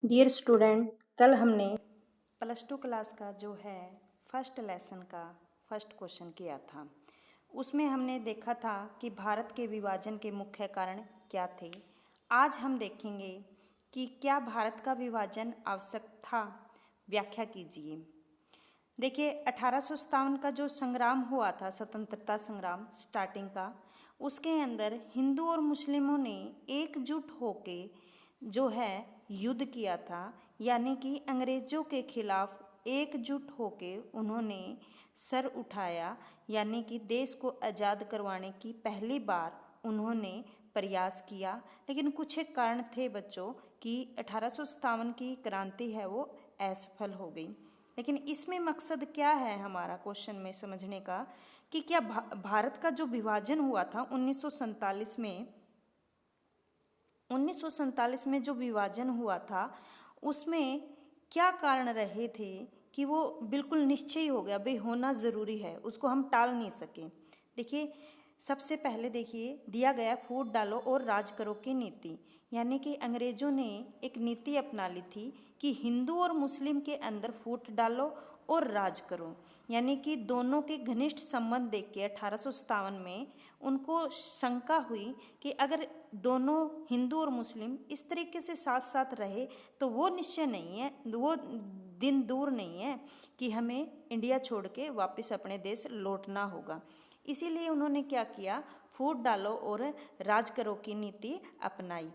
Dear student, कल हमने +2 class का जो है फर्स्ट लेसन का फर्स्ट क्वेश्चन किया था। उसमें हमने देखा था कि भारत के विभाजन के मुख्य कारण क्या थे। आज हम देखेंगे कि क्या भारत का विभाजन आवश्यक था। व्याख्या कीजिए। देखिए 1857 का जो संग्राम हुआ था, स्वतंत्रता संग्राम स्टार्टिंग का, उसके अंदर हिंदू और मुस्लिमों ने एकजुट होके जो है युद्ध किया था, यानी कि अंग्रेज़ों के खिलाफ एकजुट होके उन्होंने सर उठाया, यानी कि देश को आज़ाद करवाने की पहली बार उन्होंने प्रयास किया। लेकिन कुछ एक कारण थे बच्चों कि 1857 की क्रांति है वो असफल हो गई। लेकिन इसमें मकसद क्या है हमारा क्वेश्चन में समझने का कि क्या भारत का जो विभाजन हुआ था 1947 में जो विभाजन हुआ था उसमें क्या कारण रहे थे कि वो बिल्कुल निश्चय हो गया, भाई होना ज़रूरी है, उसको हम टाल नहीं सके। देखिए सबसे पहले देखिए दिया गया फूट डालो और राज करो की नीति, यानी कि अंग्रेज़ों ने एक नीति अपना ली थी कि हिंदू और मुस्लिम के अंदर फूट डालो और राज करो, यानी कि दोनों के घनिष्ठ संबंध देख के 1857 में उनको शंका हुई कि अगर दोनों हिंदू और मुस्लिम इस तरीके से साथ साथ रहे तो वो निश्चय नहीं है, वो दिन दूर नहीं है कि हमें इंडिया छोड़ के वापस अपने देश लौटना होगा। इसीलिए उन्होंने क्या किया, फूट डालो और राज करो की नीति अपनाई।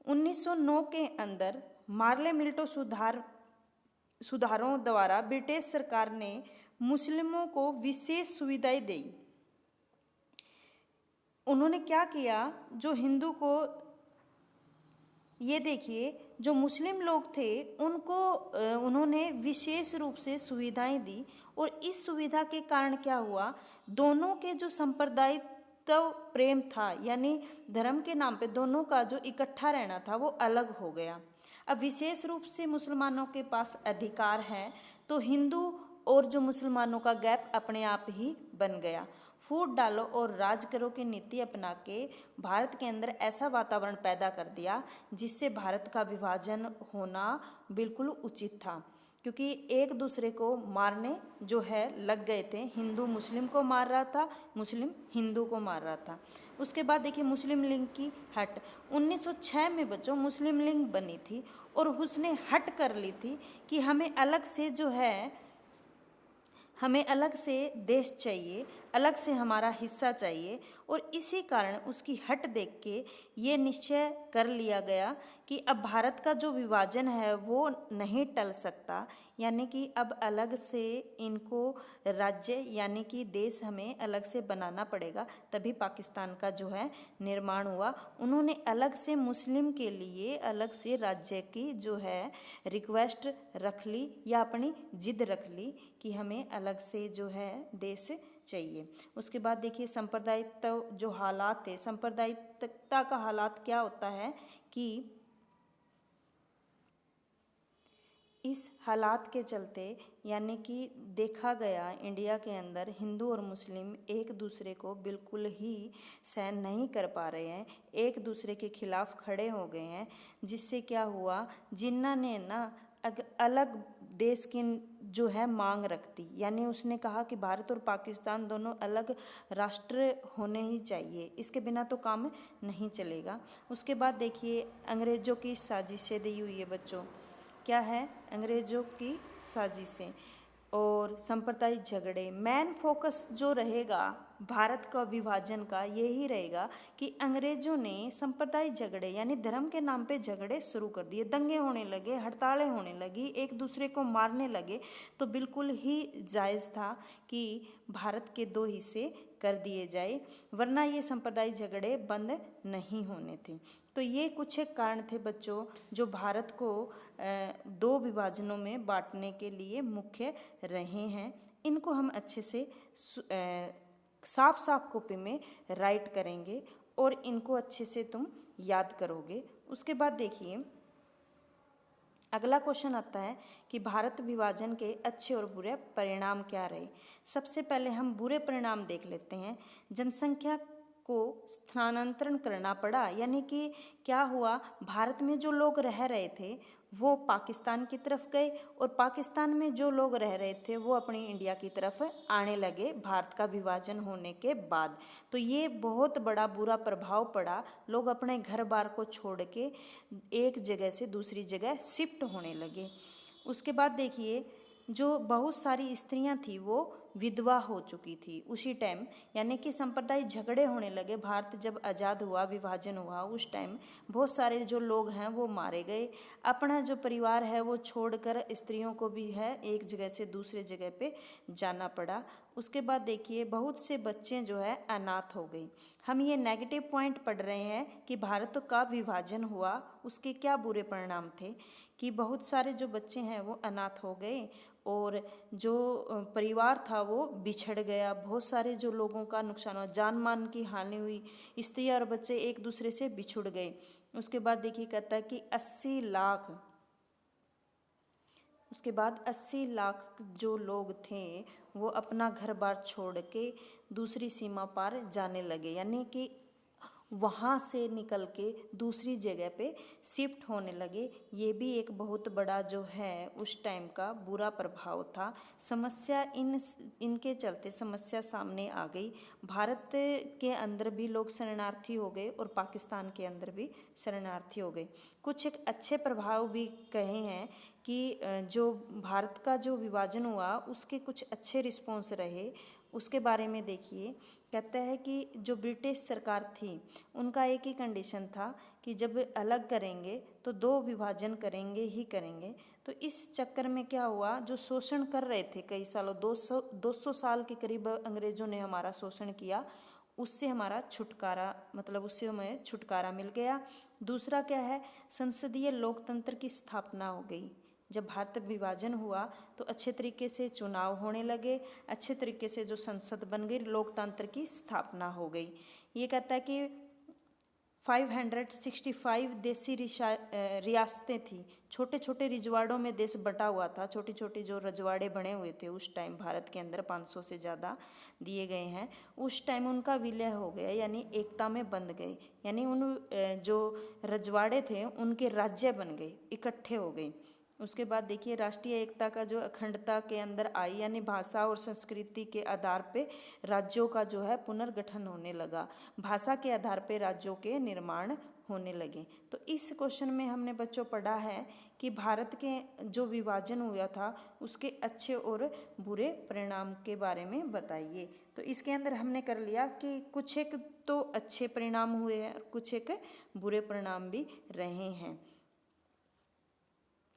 1909 के अंदर मार्ले मिल्टो सुधारों द्वारा ब्रिटिश सरकार ने मुस्लिमों को विशेष सुविधाएं दी। उन्होंने क्या किया, जो हिंदू को, ये देखिए जो मुस्लिम लोग थे उनको उन्होंने विशेष रूप से सुविधाएं दी, और इस सुविधा के कारण क्या हुआ, दोनों के जो सांप्रदायिक प्रेम था, यानी धर्म के नाम पे दोनों का जो इकट्ठा रहना था वो अलग हो गया। अब विशेष रूप से मुसलमानों के पास अधिकार है तो हिंदू और जो मुसलमानों का गैप अपने आप ही बन गया। फूट डालो और राज करो की नीति अपना के भारत के अंदर ऐसा वातावरण पैदा कर दिया जिससे भारत का विभाजन होना बिल्कुल उचित था, क्योंकि एक दूसरे को मारने जो है लग गए थे। हिंदू मुस्लिम को मार रहा था, मुस्लिम हिंदू को मार रहा था। उसके बाद देखिए मुस्लिम लीग की हट 1906 में बच्चों मुस्लिम लीग बनी थी और उसने हट कर ली थी कि हमें अलग से जो है, हमें अलग से देश चाहिए, अलग से हमारा हिस्सा चाहिए, और इसी कारण उसकी हट देख के ये निश्चय कर लिया गया कि अब भारत का जो विभाजन है वो नहीं टल सकता, यानी कि अब अलग से इनको राज्य यानी कि देश हमें अलग से बनाना पड़ेगा, तभी पाकिस्तान का जो है निर्माण हुआ। उन्होंने अलग से मुस्लिम के लिए अलग से राज्य की जो है रिक्वेस्ट रख ली या अपनी जिद रख ली कि हमें अलग से जो है देश चाहिए। उसके बाद देखिए सांप्रदायिकता जो हालात थे, सांप्रदायिकता का हालात क्या होता है कि इस हालात के चलते, यानी कि देखा गया इंडिया के अंदर हिंदू और मुस्लिम एक दूसरे को बिल्कुल ही सहन नहीं कर पा रहे हैं, एक दूसरे के खिलाफ खड़े हो गए हैं, जिससे क्या हुआ, जिन्ना ने ना अलग देश की जो है मांग रखती, यानी उसने कहा कि भारत और पाकिस्तान दोनों अलग राष्ट्र होने ही चाहिए, इसके बिना तो काम नहीं चलेगा। उसके बाद देखिए अंग्रेज़ों की साजिशें दी हुई है बच्चों, क्या है, अंग्रेज़ों की साजिशें और सांप्रदायिक झगड़े। मेन फोकस जो रहेगा भारत का विभाजन का यही रहेगा कि अंग्रेज़ों ने सांप्रदायिक झगड़े यानी धर्म के नाम पे झगड़े शुरू कर दिए, दंगे होने लगे, हड़तालें होने लगी, एक दूसरे को मारने लगे, तो बिल्कुल ही जायज़ था कि भारत के दो हिस्से कर दिए जाए, वरना ये सांप्रदायिक झगड़े बंद नहीं होने थे। तो ये कुछ एक कारण थे बच्चों जो भारत को दो विभाजनों में बांटने के लिए मुख्य रहे हैं। इनको हम अच्छे से साफ साफ कॉपी में राइट करेंगे और इनको अच्छे से तुम याद करोगे। उसके बाद देखिए अगला क्वेश्चन आता है कि भारत विभाजन के अच्छे और बुरे परिणाम क्या रहे। सबसे पहले हम बुरे परिणाम देख लेते हैं। जनसंख्या को स्थानांतरण करना पड़ा। यानी कि क्या हुआ, भारत में जो लोग रह रहे थे वो पाकिस्तान की तरफ गए और पाकिस्तान में जो लोग रह रहे थे वो अपनी इंडिया की तरफ आने लगे भारत का विभाजन होने के बाद। तो ये बहुत बड़ा बुरा प्रभाव पड़ा, लोग अपने घर बार को छोड़ के एक जगह से दूसरी जगह शिफ्ट होने लगे। उसके बाद देखिए, जो बहुत सारी स्त्रियां थी वो विधवा हो चुकी थी उसी टाइम। यानी कि सांप्रदायिक झगड़े होने लगे। भारत जब आज़ाद हुआ, विभाजन हुआ, उस टाइम बहुत सारे जो लोग हैं वो मारे गए। अपना जो परिवार है वो छोड़कर स्त्रियों को भी है एक जगह से दूसरे जगह पे जाना पड़ा। उसके बाद देखिए, बहुत से बच्चे जो है अनाथ हो गए। हम ये नेगेटिव पॉइंट पढ़ रहे हैं कि भारत का विभाजन हुआ, उसके क्या बुरे परिणाम थे कि बहुत सारे जो बच्चे हैं वो अनाथ हो गए और जो परिवार था वो बिछड़ गया। बहुत सारे जो लोगों का नुकसान हुआ, जान मान की हानि हुई, स्त्री और बच्चे एक दूसरे से बिछुड़ गए। उसके बाद देखिए कहता है कि 80 लाख, उसके बाद 80 लाख जो लोग थे वो अपना घर बार छोड़ के दूसरी सीमा पार जाने लगे। यानी कि वहाँ से निकल के दूसरी जगह पे शिफ्ट होने लगे। ये भी एक बहुत बड़ा जो है उस टाइम का बुरा प्रभाव था। समस्या इनके चलते समस्या सामने आ गई। भारत के अंदर भी लोग शरणार्थी हो गए और पाकिस्तान के अंदर भी शरणार्थी हो गए। कुछ एक अच्छे प्रभाव भी कहे हैं कि जो भारत का जो विभाजन हुआ उसके कुछ अच्छे रिस्पॉन्स रहे। उसके बारे में देखिए, कहता है कि जो ब्रिटिश सरकार थी उनका एक ही कंडीशन था कि जब अलग करेंगे तो 2 विभाजन करेंगे ही करेंगे। तो इस चक्कर में क्या हुआ, जो शोषण कर रहे थे कई सालों, 200 साल के करीब अंग्रेज़ों ने हमारा शोषण किया, उससे हमारा छुटकारा, मतलब उससे हमें छुटकारा मिल गया। दूसरा क्या है, संसदीय लोकतंत्र की स्थापना हो गई। जब भारत विभाजन हुआ तो अच्छे तरीके से चुनाव होने लगे, अच्छे तरीके से जो संसद बन गई, लोकतंत्र की स्थापना हो गई। ये कहता है कि 565 देसी रियासतें थी, छोटे छोटे रिजवाड़ों में देश बटा हुआ था। छोटी छोटी जो रजवाड़े बने हुए थे उस टाइम भारत के अंदर 500 से ज़्यादा दिए गए हैं। उस टाइम उनका विलय हो गया, यानी एकता में बंध गए। यानी उन जो रजवाड़े थे उनके राज्य बन गए, इकट्ठे हो गए। उसके बाद देखिए, राष्ट्रीय एकता का जो अखंडता के अंदर आई, यानी भाषा और संस्कृति के आधार पे राज्यों का जो है पुनर्गठन होने लगा। भाषा के आधार पे राज्यों के निर्माण होने लगे। तो इस क्वेश्चन में हमने बच्चों पढ़ा है कि भारत के जो विभाजन हुआ था उसके अच्छे और बुरे परिणाम के बारे में बताइए। तो इसके अंदर हमने कर लिया कि कुछ एक तो अच्छे परिणाम हुए हैं और कुछ एक बुरे परिणाम भी रहे हैं।